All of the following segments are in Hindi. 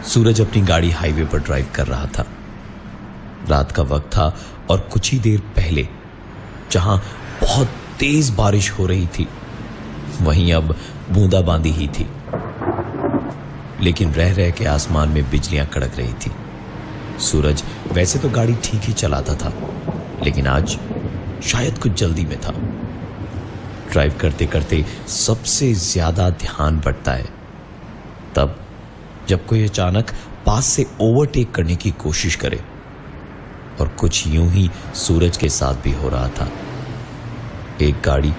सूरज अपनी गाड़ी हाईवे पर ड्राइव कर रहा था। रात का वक्त था और कुछ ही देर पहले जहां बहुत तेज बारिश हो रही थी वहीं अब बूंदाबांदी ही थी, लेकिन रह रह के आसमान में बिजलियां कड़क रही थी। सूरज वैसे तो गाड़ी ठीक ही चलाता था, लेकिन आज शायद कुछ जल्दी में था। ड्राइव करते करते सबसे ज्यादा ध्यान बंटता है तब जब कोई अचानक पास से ओवरटेक करने की कोशिश करे, और कुछ यूं ही सूरज के साथ भी हो रहा था। एक गाड़ी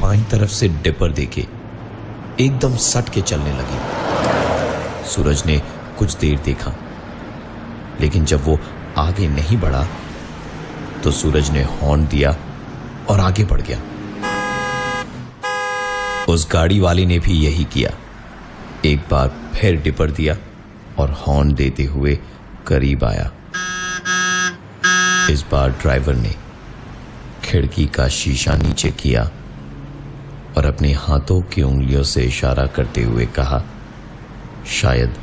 बाईं तरफ से डिपर देके एकदम सट के चलने लगी। सूरज ने कुछ देर देखा, लेकिन जब वो आगे नहीं बढ़ा तो सूरज ने हॉर्न दिया और आगे बढ़ गया। उस गाड़ी वाले ने भी यही किया, एक बार फिर डिपर दिया और हॉर्न देते हुए करीब आया। इस बार ड्राइवर ने खिड़की का शीशा नीचे किया और अपने हाथों की उंगलियों से इशारा करते हुए कहा, शायद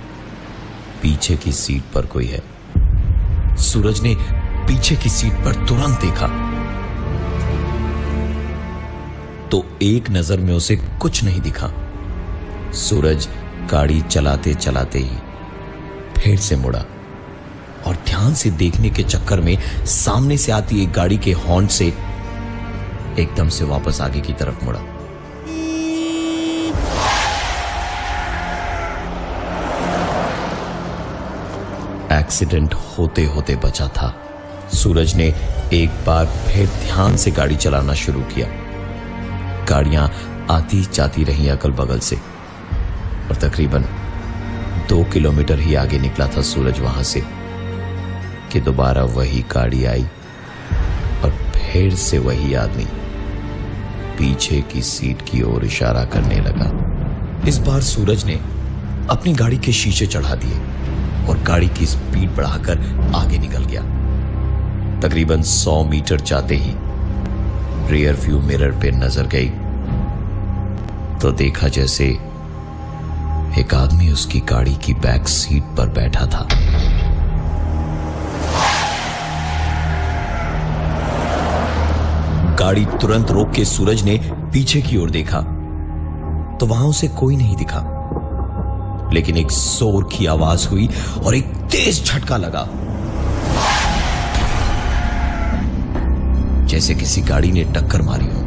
पीछे की सीट पर कोई है। सूरज ने पीछे की सीट पर तुरंत देखा तो एक नजर में उसे कुछ नहीं दिखा। सूरज गाड़ी चलाते चलाते ही फिर से मुड़ा और ध्यान से देखने के चक्कर में सामने से आती एक गाड़ी के हॉर्न से एकदम से वापस आगे की तरफ मुड़ा। एक्सीडेंट होते होते बचा था। सूरज ने एक बार फिर ध्यान से गाड़ी चलाना शुरू किया। गाड़ियां आती जाती रही अगल बगल से और तकरीबन 2 किलोमीटर ही आगे निकला था सूरज वहां से कि दोबारा वही गाड़ी आई और फिर से वही आदमी पीछे की सीट की ओर इशारा करने लगा। इस बार सूरज ने अपनी गाड़ी के शीशे चढ़ा दिए और गाड़ी की स्पीड बढ़ाकर आगे निकल गया। तकरीबन 100 मीटर जाते ही रियर व्यू मिरर पे नजर गई तो देखा जैसे एक आदमी उसकी गाड़ी की बैक सीट पर बैठा था। गाड़ी तुरंत रोक के सूरज ने पीछे की ओर देखा तो वहां उसे कोई नहीं दिखा, लेकिन एक जोर की आवाज हुई और एक तेज झटका लगा, जैसे किसी गाड़ी ने टक्कर मारी हो।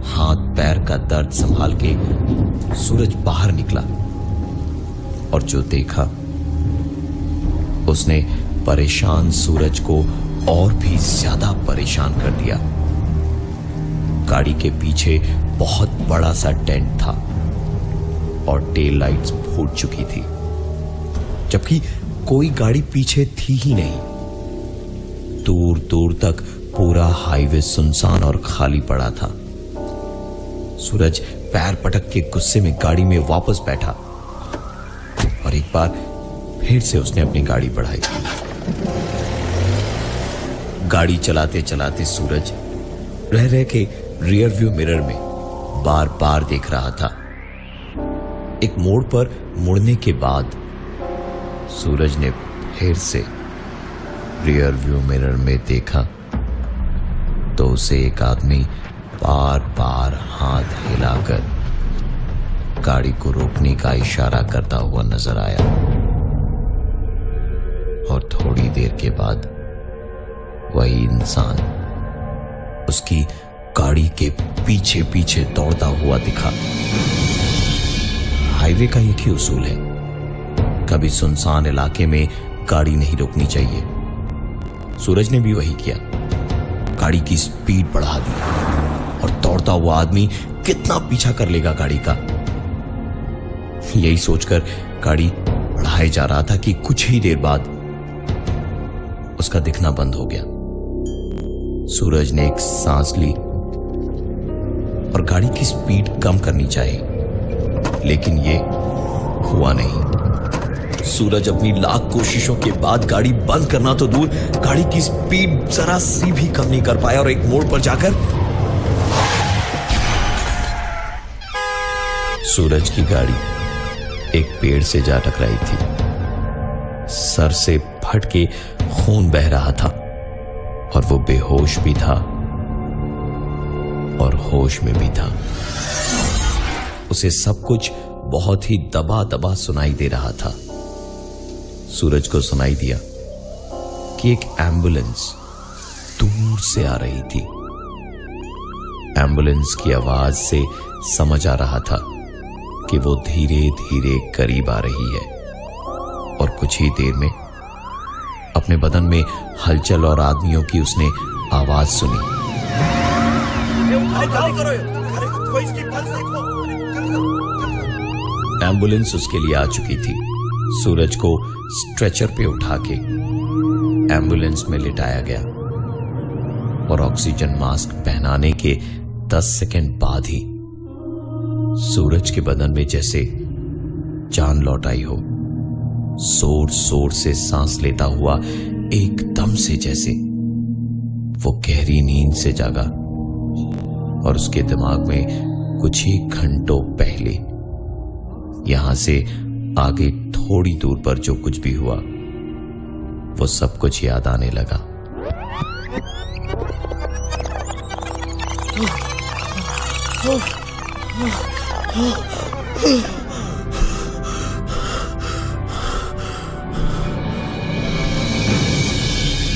हाथ पैर का दर्द संभाल के सूरज बाहर निकला और जो देखा उसने परेशान सूरज को और भी ज्यादा परेशान कर दिया। गाड़ी के पीछे बहुत बड़ा सा डेंट था और टेल लाइट्स फूट चुकी थी, जबकि कोई गाड़ी पीछे थी ही नहीं। दूर दूर तक पूरा हाईवे सुनसान और खाली पड़ा था। सूरज पैर पटक के गुस्से में गाड़ी में वापस बैठा और एक बार फिर से उसने अपनी गाड़ी बढ़ाई। गाड़ी चलाते चलाते सूरज रह रह के रियर व्यू मिरर में बार बार देख रहा था। एक मोड़ पर मुड़ने के बाद सूरज ने फिर से रियर व्यू मिरर में देखा तो उसे एक आदमी बार बार हाथ हिलाकर गाड़ी को रोकने का इशारा करता हुआ नजर आया और थोड़ी देर के बाद वही इंसान उसकी गाड़ी के पीछे पीछे दौड़ता हुआ दिखा। हाईवे का एक ही उसूल है, कभी सुनसान इलाके में गाड़ी नहीं रोकनी चाहिए। सूरज ने भी वही किया, गाड़ी की स्पीड बढ़ा दी और दौड़ता हुआ आदमी कितना पीछा कर लेगा गाड़ी का, यही सोचकर गाड़ी बढ़ाए जा रहा था कि कुछ ही देर बाद उसका दिखना बंद हो गया। सूरज ने एक सांस ली और गाड़ी की स्पीड कम करनी चाहिए, लेकिन ये हुआ नहीं। सूरज अपनी लाख कोशिशों के बाद गाड़ी बंद करना तो दूर, गाड़ी की स्पीड जरा सी भी कम नहीं कर पाया और एक मोड़ पर जाकर सूरज की गाड़ी एक पेड़ से जा टकराई थी। सर से फट के खून बह रहा था और वो बेहोश भी था और होश में भी था। उसे सब कुछ बहुत ही दबा दबा सुनाई दे रहा था। सूरज को सुनाई दिया कि एक एम्बुलेंस दूर से आ रही थी। एम्बुलेंस की आवाज से समझ आ रहा था कि वो धीरे धीरे करीब आ रही है और कुछ ही देर में अपने बदन में हलचल और आदमियों की उसने आवाज सुनी। एम्बुलेंस उसके लिए आ चुकी थी। सूरज को स्ट्रेचर पे उठा के एम्बुलेंस में लिटाया गया और ऑक्सीजन मास्क पहनाने के 10 सेकंड बाद ही सूरज के बदन में जैसे जान लौट आई हो। जोर जोर से सांस लेता हुआ एकदम से जैसे वो गहरी नींद से जागा और उसके दिमाग में कुछ ही घंटों पहले यहां से आगे थोड़ी दूर पर जो कुछ भी हुआ वो सब कुछ याद आने लगा।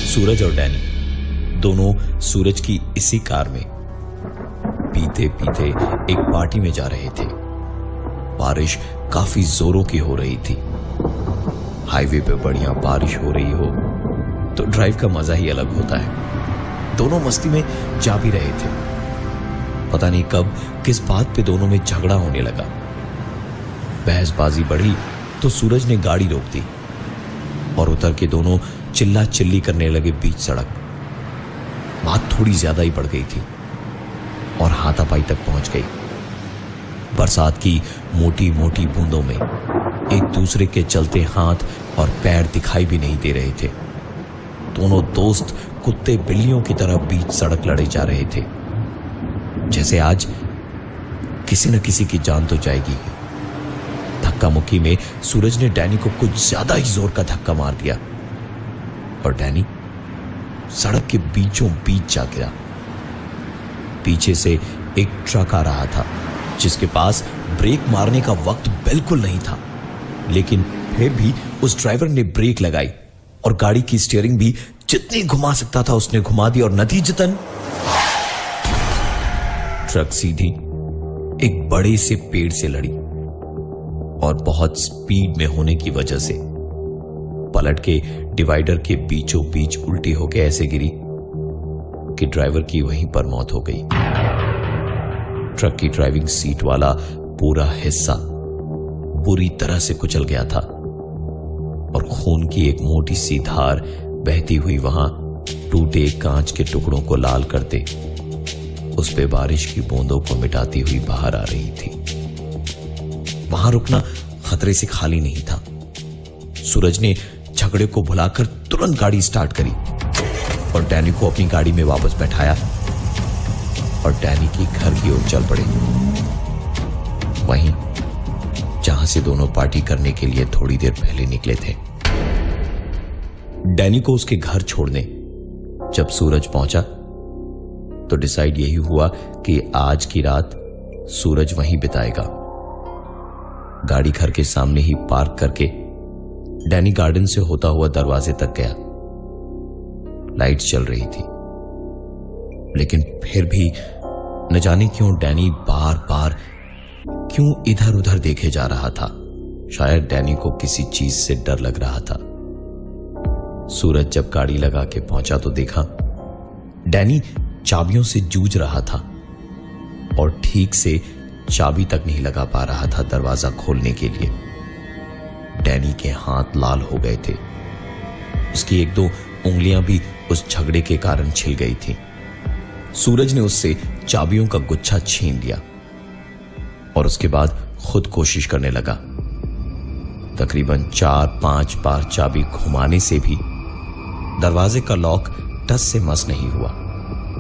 सूरज और डैनी दोनों सूरज की इसी कार में पीते पीते एक पार्टी में जा रहे थे। बारिश काफी जोरों की हो रही थी। हाईवे पे बढ़िया बारिश हो रही हो तो ड्राइव का मजा ही अलग होता है। दोनों मस्ती में जा भी रहे थे। पता नहीं कब किस बात पे दोनों में झगड़ा होने लगा। बहसबाजी बढ़ी तो सूरज ने गाड़ी रोक दी और उतर के दोनों चिल्ला चिल्ली करने लगे बीच सड़क। बात थोड़ी ज्यादा ही बढ़ गई थी और हाथापाई तक पहुंच गई। बरसात की मोटी मोटी बूंदों में एक दूसरे के चलते हाथ और पैर दिखाई भी नहीं दे रहे थे। दोनों दोस्त कुत्ते बिल्लियों की तरह बीच सड़क लड़े जा रहे थे। जैसे आज किसी न किसी की जान तो जाएगी। धक्का मुक्की में सूरज ने डैनी को कुछ ज्यादा ही जोर का धक्का मार दिया और डैनी सड़क के बीचों बीच जा गिरा। पीछे से एक ट्रक आ रहा था जिसके पास ब्रेक मारने का वक्त बिल्कुल नहीं था, लेकिन फिर भी उस ड्राइवर ने ब्रेक लगाई और गाड़ी की स्टीयरिंग भी जितनी घुमा सकता था उसने घुमा दी और नतीजतन ट्रक सीधी एक बड़े से पेड़ से लड़ी और बहुत स्पीड में होने की वजह से पलट के डिवाइडर के बीचों बीच उल्टी होकर ऐसे गिरी कि ड्राइवर की वहीं पर मौत हो गई। ट्रक की ड्राइविंग सीट वाला पूरा हिस्सा बुरी तरह से कुचल गया था और खून की एक मोटी सी धार बहती हुई वहां टूटे कांच के टुकड़ों को लाल करते उस पे बारिश की बूंदों को मिटाती हुई बाहर आ रही थी। वहां रुकना खतरे से खाली नहीं था। सूरज ने झगड़े को भुलाकर तुरंत गाड़ी स्टार्ट करी और डैनी को अपनी गाड़ी में वापस बैठाया और डैनी की घर की ओर चल पड़े, वहीं जहां से दोनों पार्टी करने के लिए थोड़ी देर पहले निकले थे। डैनी को उसके घर छोड़ने जब सूरज पहुंचा तो डिसाइड यही हुआ कि आज की रात सूरज वहीं बिताएगा। गाड़ी घर के सामने ही पार्क करके डैनी गार्डन से होता हुआ दरवाजे तक गया। लाइट चल रही थी, लेकिन फिर भी न जाने क्यों डैनी बार बार क्यों इधर उधर देखे जा रहा था। शायद डैनी को किसी चीज से डर लग रहा था। सूरज जब गाड़ी लगा के पहुंचा तो देखा डैनी चाबियों से जूझ रहा था और ठीक से चाबी तक नहीं लगा पा रहा था दरवाजा खोलने के लिए। डैनी के हाथ लाल हो गए थे। उसकी एक दो उंगलियां भी उस झगड़े के कारण छिल गई थी। सूरज ने उससे चाबियों का गुच्छा छीन लिया और उसके बाद खुद कोशिश करने लगा। तकरीबन 4-5 बार चाबी घुमाने से भी दरवाजे का लॉक टस से मस नहीं हुआ।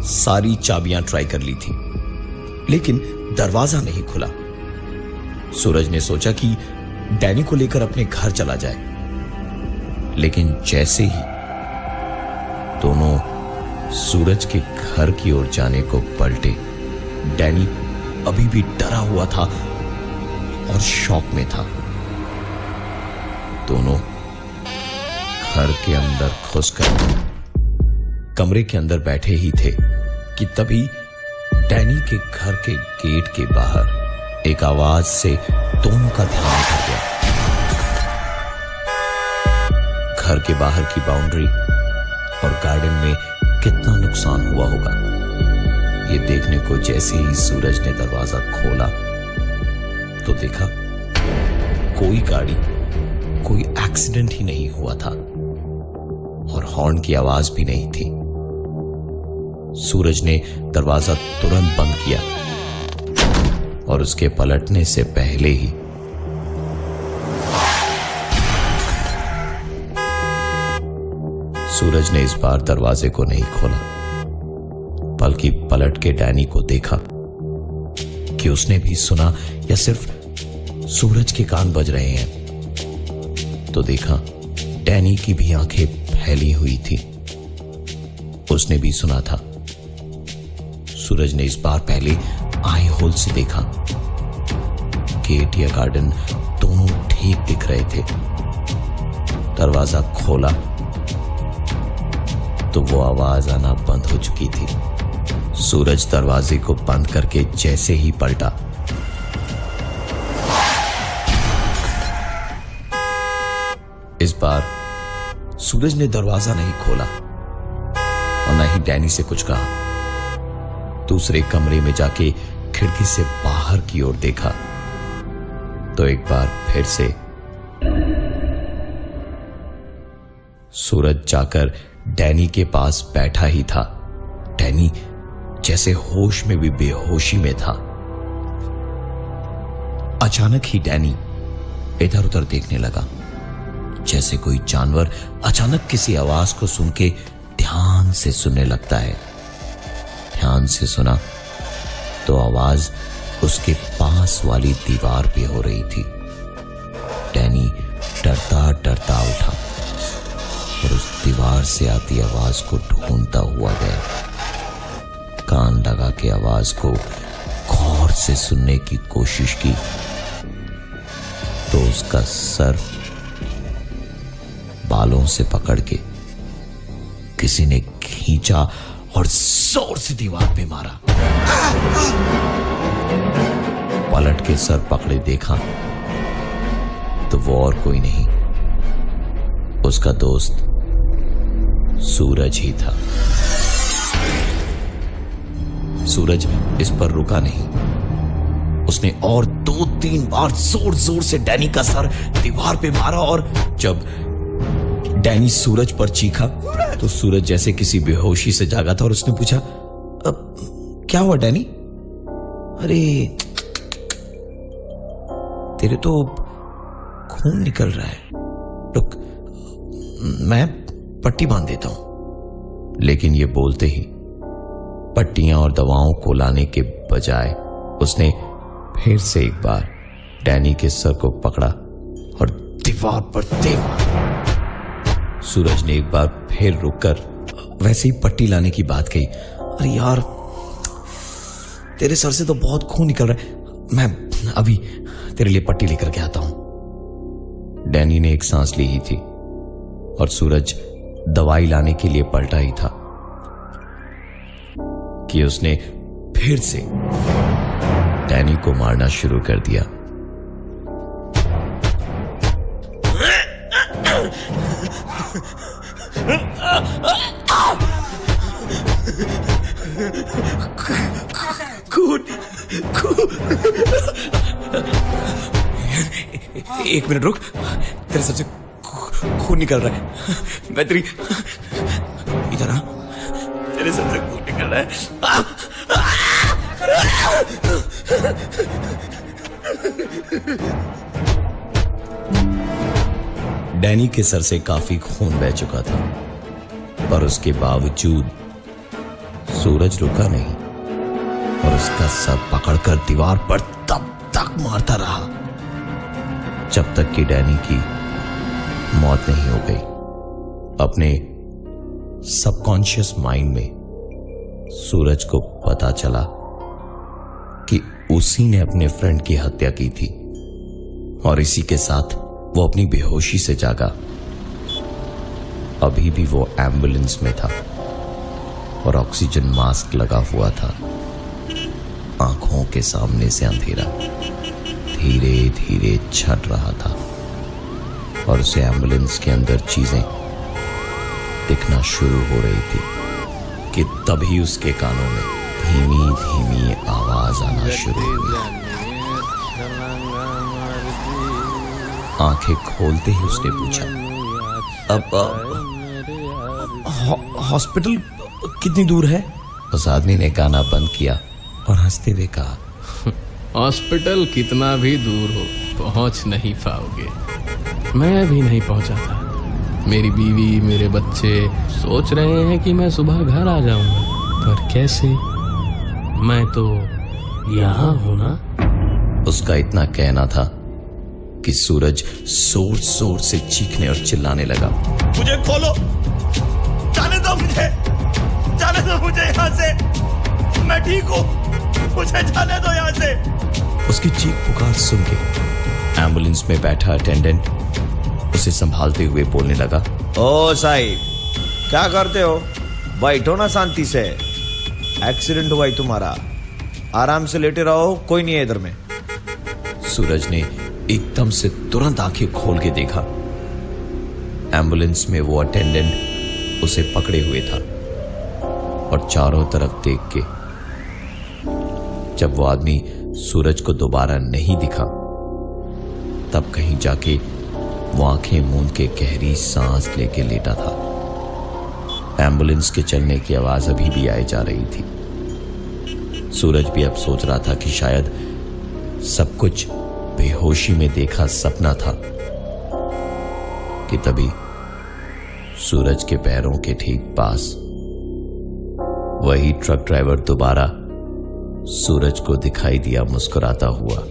सारी चाबियां ट्राई कर ली थी, लेकिन दरवाजा नहीं खुला। सूरज ने सोचा कि डैनी को लेकर अपने घर चला जाए। लेकिन जैसे ही दोनों सूरज के घर की ओर जाने को पलटे, डैनी अभी भी डरा हुआ था और शॉक में था। दोनों घर के अंदर घुसकर कमरे के अंदर बैठे ही थे कि तभी डैनी के घर के गेट के बाहर एक आवाज से दोनों का ध्यान हट गया। घर के बाहर की बाउंड्री और गार्डन में कितना नुकसान हुआ होगा, ये देखने को जैसे ही सूरज ने दरवाजा खोला तो देखा कोई गाड़ी, कोई एक्सीडेंट ही नहीं हुआ था और हॉर्न की आवाज भी नहीं थी। सूरज ने दरवाजा तुरंत बंद किया और उसके पलटने से पहले ही सूरज ने इस बार दरवाजे को नहीं खोला, बल्कि पलट के डैनी को देखा कि उसने भी सुना या सिर्फ सूरज के कान बज रहे हैं। तो देखा डैनी की भी आंखें फैली हुई थी, उसने भी सुना था। सूरज ने इस बार पहले आई होल से देखा, गेट या गार्डन दोनों ठीक दिख रहे थे। दरवाजा खोला तो वो आवाज आना बंद हो चुकी थी। सूरज दरवाजे को बंद करके जैसे ही पलटा, इस बार सूरज ने दरवाजा नहीं खोला और न ही डैनी से कुछ कहा। दूसरे कमरे में जाके खिड़की से बाहर की ओर देखा तो एक बार फिर से सूरज जाकर डैनी के पास बैठा ही था। डैनी जैसे होश में भी बेहोशी में था। अचानक ही डैनी इधर उधर देखने लगा, जैसे कोई जानवर अचानक किसी आवाज को सुन के ध्यान से सुनने लगता है। ध्यान से सुना तो आवाज उसके पास वाली दीवार पे हो रही थी। डैनी डरता डरता उठा और उस दीवार से आती आवाज को ढूंढता हुआ गया। कान लगा के आवाज को गौर से सुनने की कोशिश की तो उसका सर बालों से पकड़ के किसी ने खींचा और जोर से दीवार पे मारा। पलट के सर पकड़े देखा तो वो और कोई नहीं, उसका दोस्त सूरज ही था। सूरज इस पर रुका नहीं, उसने और 2-3 बार जोर जोर से डैनी का सर दीवार पे मारा और जब डैनी सूरज पर चीखा तो सूरज जैसे किसी बेहोशी से जागा था और उसने पूछा, क्या हुआ डैनी? अरे तेरे तो खून निकल रहा है, रुक मैं पट्टी बांध देता हूं। लेकिन ये बोलते ही पट्टियां और दवाओं को लाने के बजाय उसने फिर से एक बार डैनी के सर को पकड़ा और दीवार पर दे मारा। सूरज ने एक बार फिर रुककर वैसे ही पट्टी लाने की बात कही। अरे यार तेरे सर से तो बहुत खून निकल रहा है, मैं अभी तेरे लिए पट्टी लेकर के आता हूं। डैनी ने एक सांस ली ही थी और सूरज दवाई लाने के लिए पलटा ही था कि उसने फिर से डैनी को मारना शुरू कर दिया। एक मिनट रुक, तेरे सर से खून निकल रहा है। मैं तेरी इधर आ, तेरे सर से खून निकल रहा है। डैनी के सर से काफी खून बह चुका था, पर उसके बावजूद सूरज रुका नहीं और उसका सर पकड़कर दीवार पर तब तक मारता रहा जब तक कि डैनी की मौत नहीं हो गई। अपने सबकॉन्शियस माइंड में सूरज को पता चला कि उसी ने अपने फ्रेंड की हत्या की थी और इसी के साथ वो अपनी बेहोशी से जागा। अभी भी वो एम्बुलेंस में था और ऑक्सीजन मास्क लगा हुआ था। आंखों के सामने से अंधेरा धीरे धीरे छट रहा था और उसे एम्बुलेंस के अंदर चीजें दिखना शुरू हो रही थी कि तभी उसके कानों में धीमी धीमी आवाज आना शुरू हुई। आंखें खोलते ही उसने पूछा, अब हॉस्पिटल कितनी दूर है? उस आदमी ने गाना बंद किया और हंसते हुए कहा, हॉस्पिटल कितना भी दूर हो पहुंच नहीं पाओगे। मैं भी नहीं पहुंचा था। मेरी बीवी, मेरे बच्चे सोच रहे हैं कि मैं सुबह घर आ जाऊंगा, पर कैसे? मैं तो यहाँ हूं ना। उसका इतना कहना था कि सूरज जोर जोर से चीखने और चिल्लाने लगा, मुझे खोलो, जाने दो मुझे, जाने दो मुझे यहाँ से, मैं ठीक हूँ, मुझे जाने दो यहाँ से। उसकी चीख पुकार सुन के एम्बुलेंस में बैठा अटेंडेंट उसे संभालते हुए बोलने लगा, ओ साहिब, क्या करते हो? बैठो ना शांति से, एक्सीडेंट हुआ है तुम्हारा, आराम से लेटे रहो, कोई नहीं है इधर में। सूरज ने एकदम से तुरंत आंखें खोल के देखा। एम्बुलेंस में वो अटेंडेंट उसे पकड़े हुए था और चारों तरफ देख के जब वो आदमी सूरज को दोबारा नहीं दिखा तब कहीं जाके वो आंखें मूंद के गहरी सांस लेके लेटा था। एम्बुलेंस के चलने की आवाज अभी भी आई जा रही थी। सूरज भी अब सोच रहा था कि शायद सब कुछ बेहोशी में देखा सपना था कि तभी सूरज के पैरों के ठीक पास वही ट्रक ड्राइवर दोबारा सूरज को दिखाई दिया मुस्कुराता हुआ।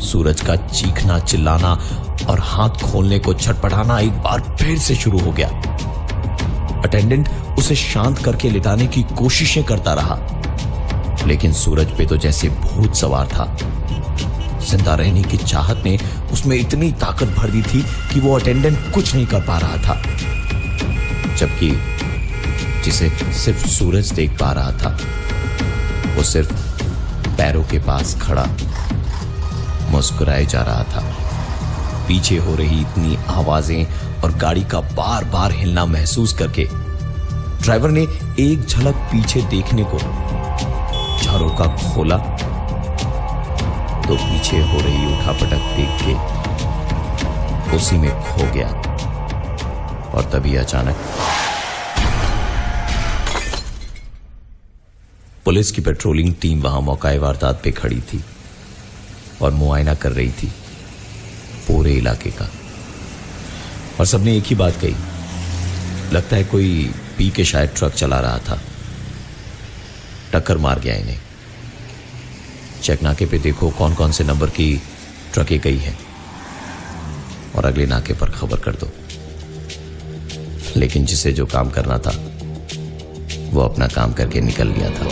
सूरज का चीखना, चिल्लाना और हाथ खोलने को छटपटाना एक बार फिर से शुरू हो गया। अटेंडेंट उसे शांत करके लिटाने की कोशिशें करता रहा, लेकिन सूरज पे तो जैसे भूत सवार था। जिंदा रहने की चाहत ने उसमें इतनी ताकत भर दी थी कि वो अटेंडेंट कुछ नहीं कर पा रहा था, जबकि जिसे सिर्फ सूरज देख पा रहा था वो सिर्फ पैरों के पास खड़ा मुस्कुराए जा रहा था। पीछे हो रही इतनी आवाजें और गाड़ी का बार बार हिलना महसूस करके ड्राइवर ने एक झलक पीछे देखने को झरोका खोला तो पीछे हो रही उठापटक देख के उसी में खो गया। और तभी अचानक पुलिस की पेट्रोलिंग टीम वहां मौकाए वारदात पे खड़ी थी और मुआयना कर रही थी पूरे इलाके का। और सबने एक ही बात कही, लगता है कोई पी के शायद ट्रक चला रहा था, टक्कर मार गया इन्हें। चेक नाके पे देखो कौन कौन से नंबर की ट्रकें गई हैं और अगले नाके पर खबर कर दो। लेकिन जिसे जो काम करना था वो अपना काम करके निकल लिया था।